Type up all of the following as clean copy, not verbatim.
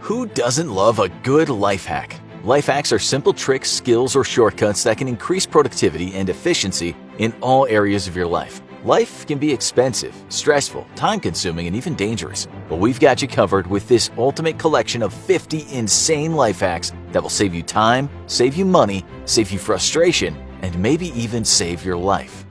Who doesn't love a good life hack? Life hacks are simple tricks, skills, or shortcuts that can increase productivity and efficiency in all areas of your life. Life can be expensive, stressful, time-consuming, and even dangerous. But we've got you covered with this ultimate collection of 50 insane life hacks that will save you time, save you money, save you frustration, and maybe even save your life.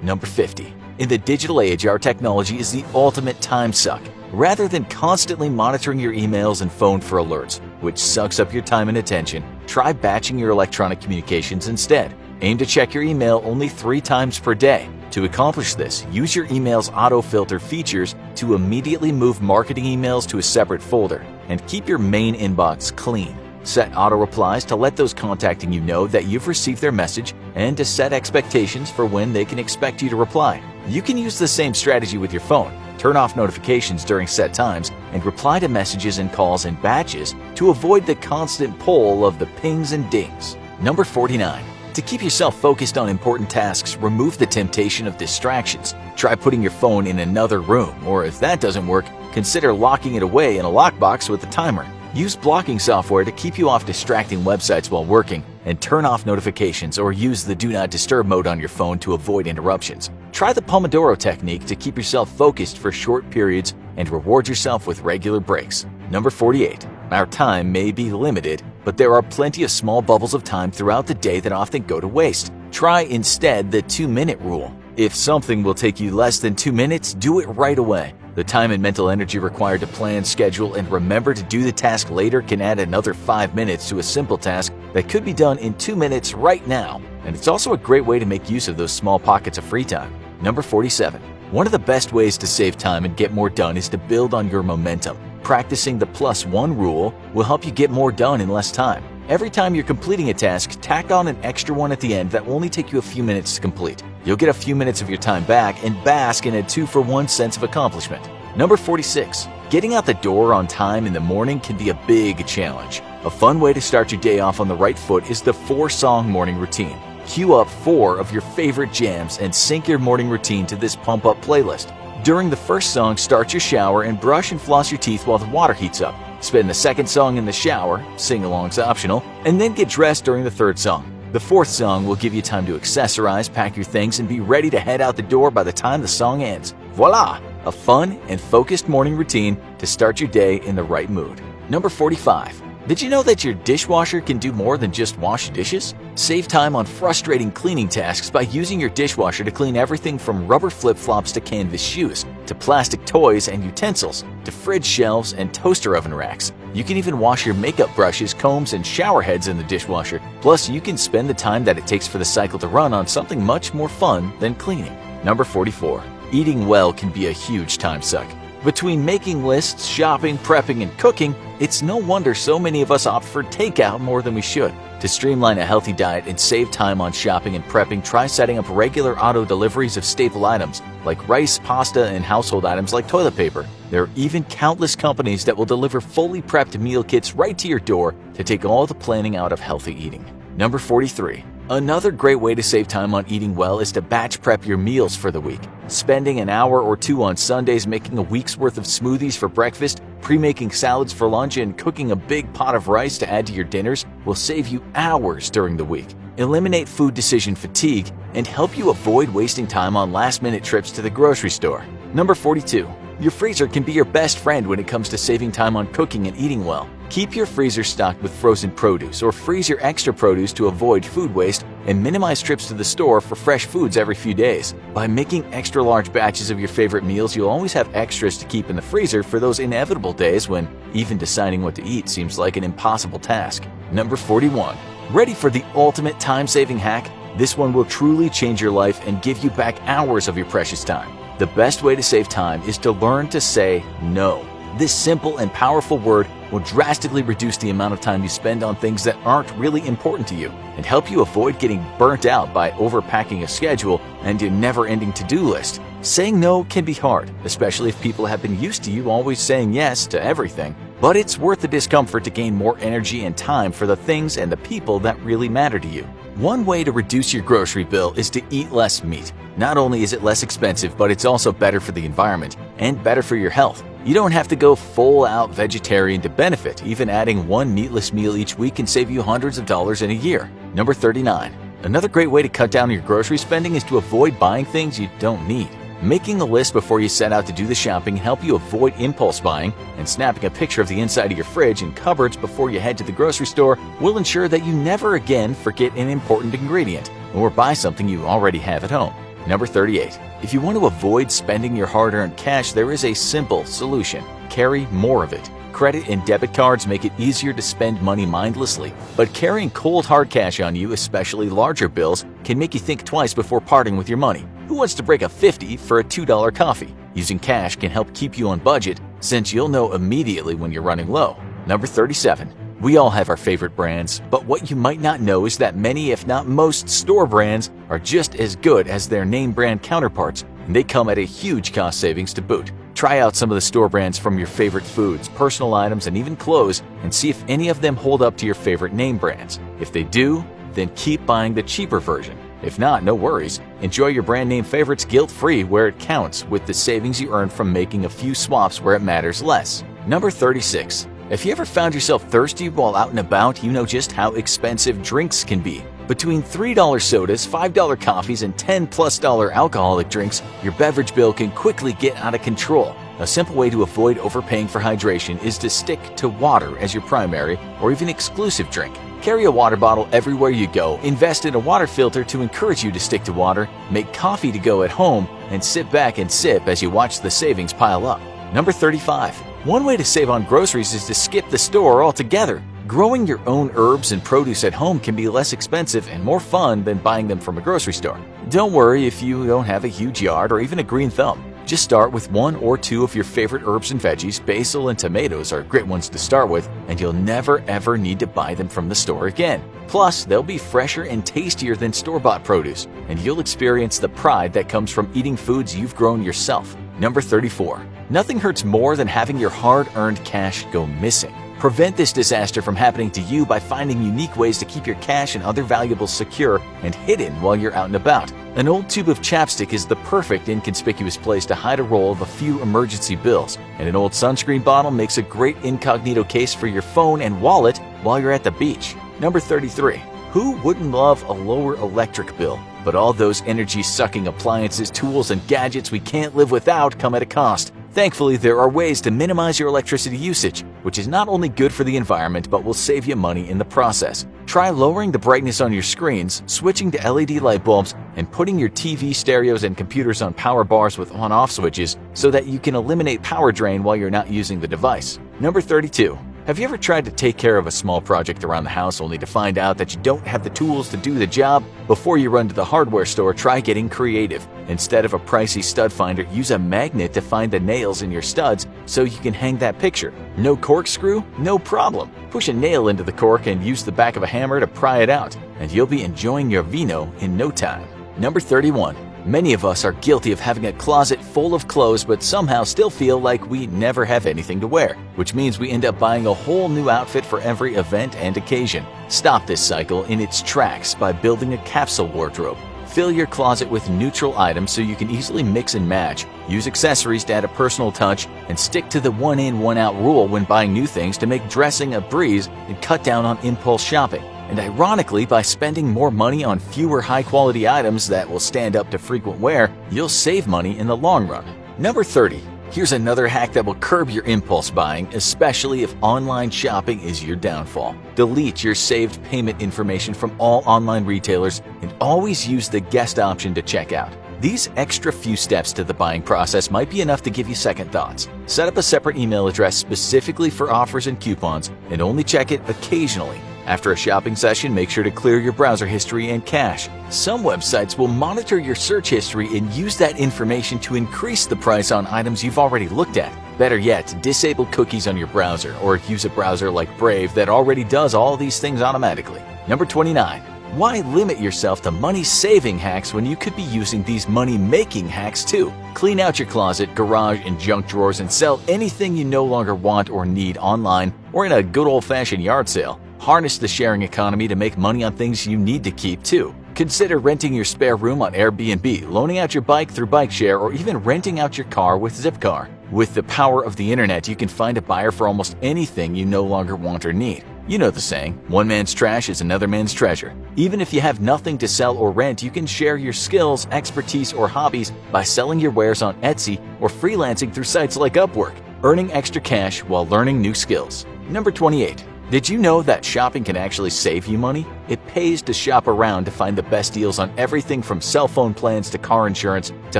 Number 50. In the digital age, our technology is the ultimate time suck. Rather than constantly monitoring your emails and phone for alerts, which sucks up your time and attention, try batching your electronic communications instead. Aim to check your email only 3 times per day. To accomplish this, use your email's auto-filter features to immediately move marketing emails to a separate folder, and keep your main inbox clean. Set auto-replies to let those contacting you know that you've received their message and to set expectations for when they can expect you to reply. You can use the same strategy with your phone. Turn off notifications during set times and reply to messages and calls in batches to avoid the constant pull of the pings and dings. Number 49. To keep yourself focused on important tasks, remove the temptation of distractions. Try putting your phone in another room, or if that doesn't work, consider locking it away in a lockbox with a timer. Use blocking software to keep you off distracting websites while working, and turn off notifications or use the Do Not Disturb mode on your phone to avoid interruptions. Try the Pomodoro technique to keep yourself focused for short periods and reward yourself with regular breaks. Number 48. Our time may be limited, but there are plenty of small bubbles of time throughout the day that often go to waste. Try instead the 2-minute rule. If something will take you less than 2 minutes, do it right away. The time and mental energy required to plan, schedule, and remember to do the task later can add another 5 minutes to a simple task that could be done in 2 minutes right now. And it's also a great way to make use of those small pockets of free time. Number 47. One of the best ways to save time and get more done is to build on your momentum. Practicing the +1 rule will help you get more done in less time. Every time you're completing a task, tack on an extra one at the end that will only take you a few minutes to complete. You'll get a few minutes of your time back and bask in a 2-for-1 sense of accomplishment. Number 46. Getting out the door on time in the morning can be a big challenge. A fun way to start your day off on the right foot is the 4-song morning routine. Cue up 4 of your favorite jams and sync your morning routine to this pump-up playlist. During the first song, start your shower and brush and floss your teeth while the water heats up. Spend the second song in the shower, sing-along's optional, and then get dressed during the third song. The 4th song will give you time to accessorize, pack your things, and be ready to head out the door by the time the song ends. Voila! A fun and focused morning routine to start your day in the right mood. Number 45. Did you know that your dishwasher can do more than just wash dishes? Save time on frustrating cleaning tasks by using your dishwasher to clean everything from rubber flip-flops to canvas shoes, to plastic toys and utensils, to fridge shelves and toaster oven racks. You can even wash your makeup brushes, combs, and shower heads in the dishwasher. Plus, you can spend the time that it takes for the cycle to run on something much more fun than cleaning. Number 44. Eating well can be a huge time suck. Between making lists, shopping, prepping, and cooking, it's no wonder so many of us opt for takeout more than we should. To streamline a healthy diet and save time on shopping and prepping, try setting up regular auto deliveries of staple items like rice, pasta, and household items like toilet paper. There are even countless companies that will deliver fully prepped meal kits right to your door to take all the planning out of healthy eating. Number 43. Another great way to save time on eating well is to batch prep your meals for the week. Spending an hour or 2 on Sundays making a week's worth of smoothies for breakfast, pre-making salads for lunch, and cooking a big pot of rice to add to your dinners will save you hours during the week. Eliminate food decision fatigue and help you avoid wasting time on last-minute trips to the grocery store. Number 42. Your freezer can be your best friend when it comes to saving time on cooking and eating well. Keep your freezer stocked with frozen produce or freeze your extra produce to avoid food waste and minimize trips to the store for fresh foods every few days. By making extra large batches of your favorite meals, you'll always have extras to keep in the freezer for those inevitable days when even deciding what to eat seems like an impossible task. Number 41. Ready for the ultimate time-saving hack? This one will truly change your life and give you back hours of your precious time. The best way to save time is to learn to say no. This simple and powerful word will drastically reduce the amount of time you spend on things that aren't really important to you and help you avoid getting burnt out by overpacking a schedule and a never-ending to-do list. Saying no can be hard, especially if people have been used to you always saying yes to everything. but it's worth the discomfort to gain more energy and time for the things and the people that really matter to you. One way to reduce your grocery bill is to eat less meat. Not only is it less expensive, but it's also better for the environment and better for your health. You don't have to go full-out vegetarian to benefit. Even adding one meatless meal each week can save you hundreds of dollars in a year. Number 39. Another great way to cut down your grocery spending is to avoid buying things you don't need. Making a list before you set out to do the shopping can help you avoid impulse buying, and snapping a picture of the inside of your fridge and cupboards before you head to the grocery store will ensure that you never again forget an important ingredient or buy something you already have at home. Number 38. If you want to avoid spending your hard-earned cash, there is a simple solution. Carry more of it. Credit and debit cards make it easier to spend money mindlessly, but carrying cold hard cash on you, especially larger bills, can make you think twice before parting with your money. Who wants to break a $50 for a $2 coffee? Using cash can help keep you on budget, since you'll know immediately when you're running low. Number 37. We all have our favorite brands, but what you might not know is that many, if not most, store brands are just as good as their name brand counterparts, and they come at a huge cost savings to boot. Try out some of the store brands from your favorite foods, personal items, and even clothes, and see if any of them hold up to your favorite name brands. If they do, then keep buying the cheaper version. If not, no worries. Enjoy your brand name favorites guilt-free where it counts, with the savings you earn from making a few swaps where it matters less. Number 36. If you ever found yourself thirsty while out and about, you know just how expensive drinks can be. Between $3 sodas, $5 coffees, and $10+ alcoholic drinks, your beverage bill can quickly get out of control. A simple way to avoid overpaying for hydration is to stick to water as your primary or even exclusive drink. Carry a water bottle everywhere you go, invest in a water filter to encourage you to stick to water, make coffee to go at home, and sit back and sip as you watch the savings pile up. Number 35. One way to save on groceries is to skip the store altogether. Growing your own herbs and produce at home can be less expensive and more fun than buying them from a grocery store. Don't worry if you don't have a huge yard or even a green thumb. Just start with 1 or 2 of your favorite herbs and veggies. Basil and tomatoes are great ones to start with, and you'll never ever need to buy them from the store again. Plus, they'll be fresher and tastier than store-bought produce, and you'll experience the pride that comes from eating foods you've grown yourself. Number 34. Nothing hurts more than having your hard-earned cash go missing. Prevent this disaster from happening to you by finding unique ways to keep your cash and other valuables secure and hidden while you're out and about. An old tube of chapstick is the perfect inconspicuous place to hide a roll of a few emergency bills, and an old sunscreen bottle makes a great incognito case for your phone and wallet while you're at the beach. Number 33. Who wouldn't love a lower electric bill? But all those energy-sucking appliances, tools, and gadgets we can't live without come at a cost. Thankfully, there are ways to minimize your electricity usage, which is not only good for the environment but will save you money in the process. Try lowering the brightness on your screens, switching to LED light bulbs, and putting your TV, stereos, and computers on power bars with on-off switches so that you can eliminate power drain while you're not using the device. Number 32. Have you ever tried to take care of a small project around the house only to find out that you don't have the tools to do the job? Before you run to the hardware store, try getting creative. Instead of a pricey stud finder, use a magnet to find the nails in your studs so you can hang that picture. No corkscrew? No problem. Push a nail into the cork and use the back of a hammer to pry it out, and you'll be enjoying your vino in no time. Number 31. Many of us are guilty of having a closet full of clothes but somehow still feel like we never have anything to wear, which means we end up buying a whole new outfit for every event and occasion. Stop this cycle in its tracks by building a capsule wardrobe. Fill your closet with neutral items so you can easily mix and match. Use accessories to add a personal touch, and stick to the one-in, one-out rule when buying new things to make dressing a breeze and cut down on impulse shopping. And ironically, by spending more money on fewer high-quality items that will stand up to frequent wear, you'll save money in the long run. Number 30. Here's another hack that will curb your impulse buying, especially if online shopping is your downfall. Delete your saved payment information from all online retailers and always use the guest option to check out. These extra few steps to the buying process might be enough to give you second thoughts. Set up a separate email address specifically for offers and coupons, and only check it occasionally. After a shopping session, make sure to clear your browser history and cache. Some websites will monitor your search history and use that information to increase the price on items you've already looked at. Better yet, disable cookies on your browser or use a browser like Brave that already does all these things automatically. Number 29. Why limit yourself to money-saving hacks when you could be using these money-making hacks too? Clean out your closet, garage, and junk drawers and sell anything you no longer want or need online or in a good old-fashioned yard sale. Harness the sharing economy to make money on things you need to keep too. Consider renting your spare room on Airbnb, loaning out your bike through BikeShare, or even renting out your car with Zipcar. With the power of the internet, you can find a buyer for almost anything you no longer want or need. You know the saying, one man's trash is another man's treasure. Even if you have nothing to sell or rent, you can share your skills, expertise, or hobbies by selling your wares on Etsy or freelancing through sites like Upwork, earning extra cash while learning new skills. Number 28. Did you know that shopping can actually save you money? It pays to shop around to find the best deals on everything from cell phone plans to car insurance to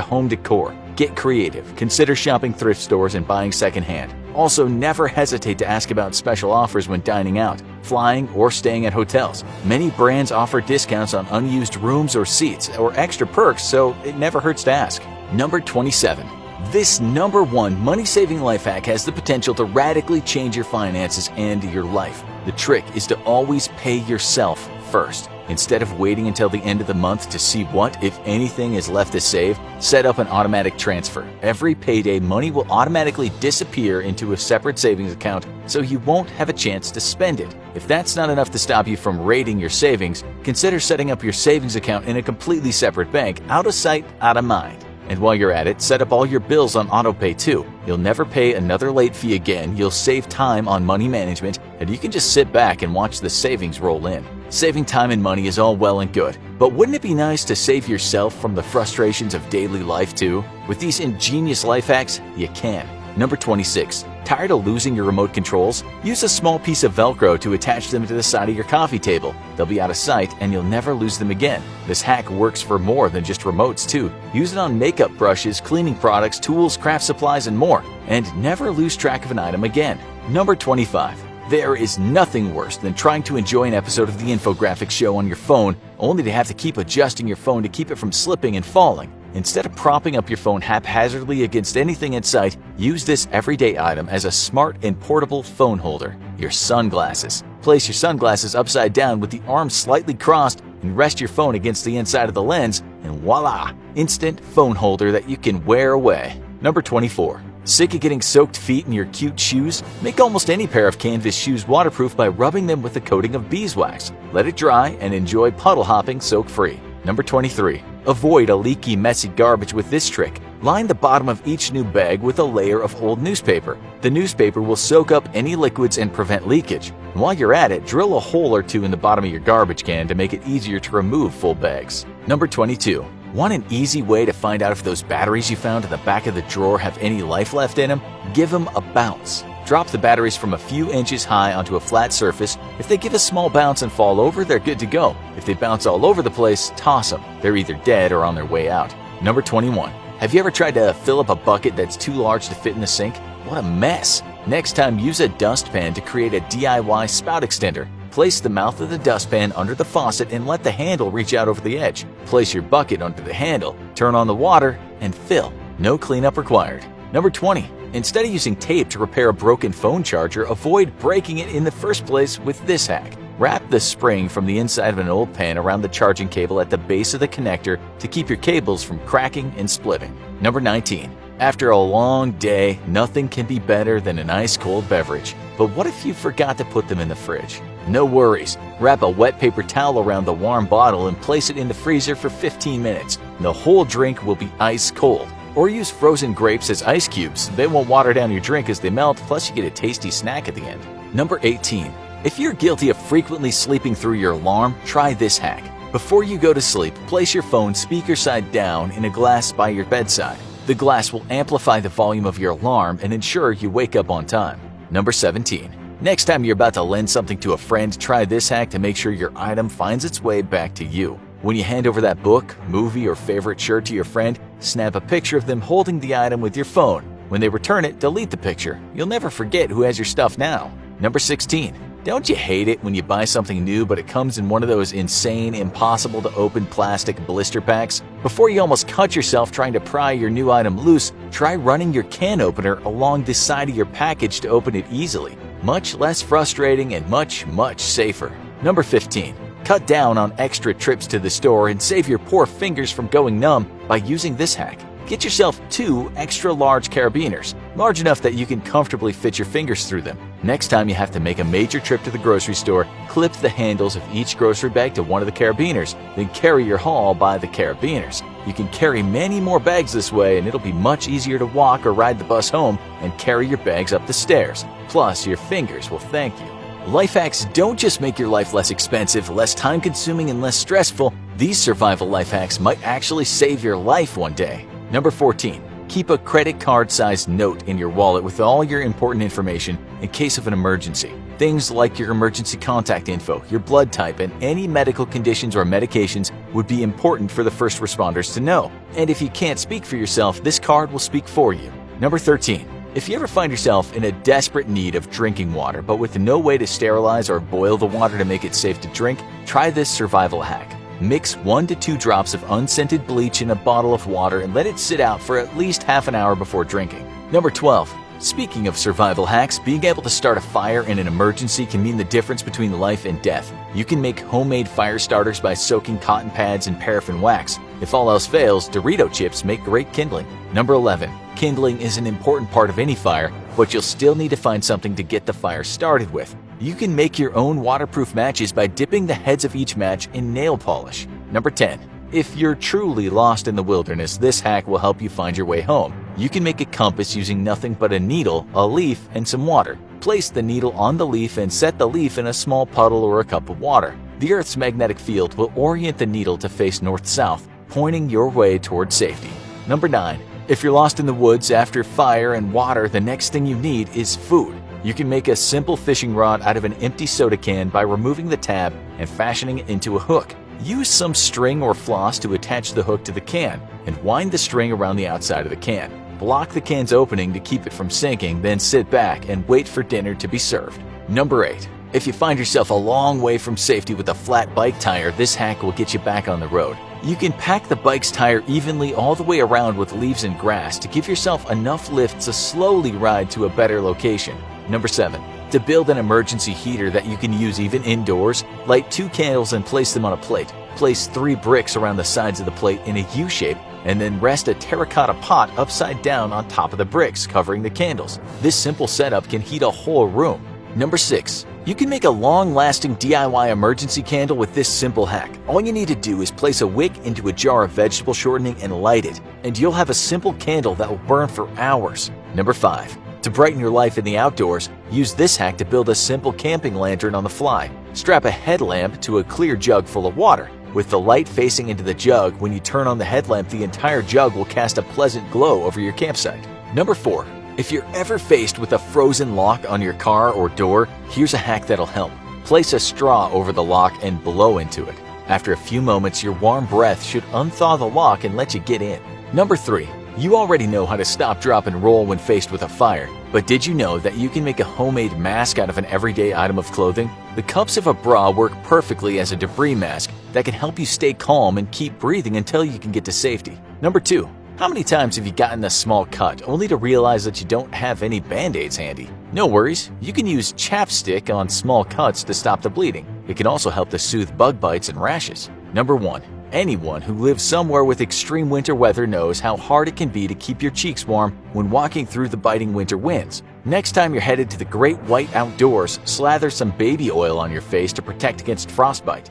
home decor. Get creative. Consider shopping thrift stores and buying secondhand. Also, never hesitate to ask about special offers when dining out, flying, or staying at hotels. Many brands offer discounts on unused rooms or seats or extra perks, so it never hurts to ask. Number 27. This number one money-saving life hack has the potential to radically change your finances and your life. The trick is to always pay yourself first. Instead of waiting until the end of the month to see what, if anything, is left to save, set up an automatic transfer. Every payday, money will automatically disappear into a separate savings account, so you won't have a chance to spend it. If that's not enough to stop you from raiding your savings, consider setting up your savings account in a completely separate bank, out of sight, out of mind. And while you're at it, set up all your bills on autopay too. You'll never pay another late fee again, you'll save time on money management, and you can just sit back and watch the savings roll in. Saving time and money is all well and good, but wouldn't it be nice to save yourself from the frustrations of daily life too? With these ingenious life hacks, you can. Number 26. Tired of losing your remote controls? Use a small piece of Velcro to attach them to the side of your coffee table. They'll be out of sight and you'll never lose them again. This hack works for more than just remotes too. Use it on makeup brushes, cleaning products, tools, craft supplies, and more. And never lose track of an item again. Number 25. There is nothing worse than trying to enjoy an episode of the infographic show on your phone, only to have to keep adjusting your phone to keep it from slipping and falling. Instead of propping up your phone haphazardly against anything in sight, use this everyday item as a smart and portable phone holder. Your sunglasses. Place your sunglasses upside down with the arms slightly crossed and rest your phone against the inside of the lens, and voila! Instant phone holder that you can wear away. Number 24. Sick of getting soaked feet in your cute shoes? Make almost any pair of canvas shoes waterproof by rubbing them with a coating of beeswax. Let it dry and enjoy puddle hopping soak-free. Number 23. Avoid a leaky, messy garbage with this trick. Line the bottom of each new bag with a layer of old newspaper. The newspaper will soak up any liquids and prevent leakage. And while you're at it, drill a hole or two in the bottom of your garbage can to make it easier to remove full bags. Number 22. Want an easy way to find out if those batteries you found in the back of the drawer have any life left in them? Give them a bounce. Drop the batteries from a few inches high onto a flat surface. If they give a small bounce and fall over, they're good to go. If they bounce all over the place, toss them. They're either dead or on their way out. Number 21. Have you ever tried to fill up a bucket that's too large to fit in the sink? What a mess! Next time, use a dustpan to create a DIY spout extender. Place the mouth of the dustpan under the faucet and let the handle reach out over the edge. Place your bucket under the handle, turn on the water, and fill. No cleanup required. Number 20. Instead of using tape to repair a broken phone charger, avoid breaking it in the first place with this hack. Wrap the spring from the inside of an old pen around the charging cable at the base of the connector to keep your cables from cracking and splitting. Number 19. After a long day, nothing can be better than an ice-cold beverage. But what if you forgot to put them in the fridge? No worries. Wrap a wet paper towel around the warm bottle and place it in the freezer for 15 minutes. The whole drink will be ice cold. Or use frozen grapes as ice cubes. They won't water down your drink as they melt, plus you get a tasty snack at the end. Number 18. If you're guilty of frequently sleeping through your alarm, try this hack. Before you go to sleep, place your phone speaker side down in a glass by your bedside. The glass will amplify the volume of your alarm and ensure you wake up on time. Number 17. Next time you're about to lend something to a friend, try this hack to make sure your item finds its way back to you. When you hand over that book, movie, or favorite shirt to your friend, snap a picture of them holding the item with your phone. When they return it, delete the picture. You'll never forget who has your stuff now. Number 16. Don't you hate it when you buy something new but it comes in one of those insane, impossible to open plastic blister packs? Before you almost cut yourself trying to pry your new item loose, try running your can opener along the side of your package to open it easily. Much less frustrating and much safer. Number 15. Cut down on extra trips to the store and save your poor fingers from going numb by using this hack. Get yourself 2 extra large carabiners, large enough that you can comfortably fit your fingers through them. Next time you have to make a major trip to the grocery store, clip the handles of each grocery bag to one of the carabiners, then carry your haul by the carabiners. You can carry many more bags this way, and it'll be much easier to walk or ride the bus home and carry your bags up the stairs. Plus, your fingers will thank you. Life hacks don't just make your life less expensive, less time-consuming, and less stressful. These survival life hacks might actually save your life one day. Number 14. Keep a credit card-sized note in your wallet with all your important information in case of an emergency. Things like your emergency contact info, your blood type, and any medical conditions or medications would be important for the first responders to know. And if you can't speak for yourself, this card will speak for you. Number 13. If you ever find yourself in a desperate need of drinking water, but with no way to sterilize or boil the water to make it safe to drink, try this survival hack. Mix 1 to 2 drops of unscented bleach in a bottle of water and let it sit out for at least half an hour before drinking. Number 12. Speaking of survival hacks, being able to start a fire in an emergency can mean the difference between life and death. You can make homemade fire starters by soaking cotton pads in paraffin wax. If all else fails, Dorito chips make great kindling. Number 11. Kindling is an important part of any fire, but you'll still need to find something to get the fire started with. You can make your own waterproof matches by dipping the heads of each match in nail polish. Number 10. If you're truly lost in the wilderness, this hack will help you find your way home. You can make a compass using nothing but a needle, a leaf, and some water. Place the needle on the leaf and set the leaf in a small puddle or a cup of water. The Earth's magnetic field will orient the needle to face north-south, pointing your way toward safety. Number 9. If you're lost in the woods after fire and water, the next thing you need is food. You can make a simple fishing rod out of an empty soda can by removing the tab and fashioning it into a hook. Use some string or floss to attach the hook to the can and wind the string around the outside of the can. Block the can's opening to keep it from sinking, then sit back and wait for dinner to be served. Number 8. If you find yourself a long way from safety with a flat bike tire, this hack will get you back on the road. You can pack the bike's tire evenly all the way around with leaves and grass to give yourself enough lift to slowly ride to a better location. Number 7. To build an emergency heater that you can use even indoors, light 2 candles and place them on a plate. Place 3 bricks around the sides of the plate in a U shape, and then rest a terracotta pot upside down on top of the bricks, covering the candles. This simple setup can heat a whole room. Number 6. You can make a long-lasting DIY emergency candle with this simple hack. All you need to do is place a wick into a jar of vegetable shortening and light it, and you'll have a simple candle that will burn for hours. Number 5. To brighten your life in the outdoors, use this hack to build a simple camping lantern on the fly. Strap a headlamp to a clear jug full of water. With the light facing into the jug, when you turn on the headlamp, the entire jug will cast a pleasant glow over your campsite. Number 4. If you're ever faced with a frozen lock on your car or door, here's a hack that'll help. Place a straw over the lock and blow into it. After a few moments, your warm breath should unthaw the lock and let you get in. Number 3. You already know how to stop, drop, and roll when faced with a fire, but did you know that you can make a homemade mask out of an everyday item of clothing? The cups of a bra work perfectly as a debris mask that can help you stay calm and keep breathing until you can get to safety. Number 2. How many times have you gotten a small cut only to realize that you don't have any band-aids handy? No worries, you can use chapstick on small cuts to stop the bleeding. It can also help to soothe bug bites and rashes. Number 1. Anyone who lives somewhere with extreme winter weather knows how hard it can be to keep your cheeks warm when walking through the biting winter winds. Next time you're headed to the great white outdoors, slather some baby oil on your face to protect against frostbite.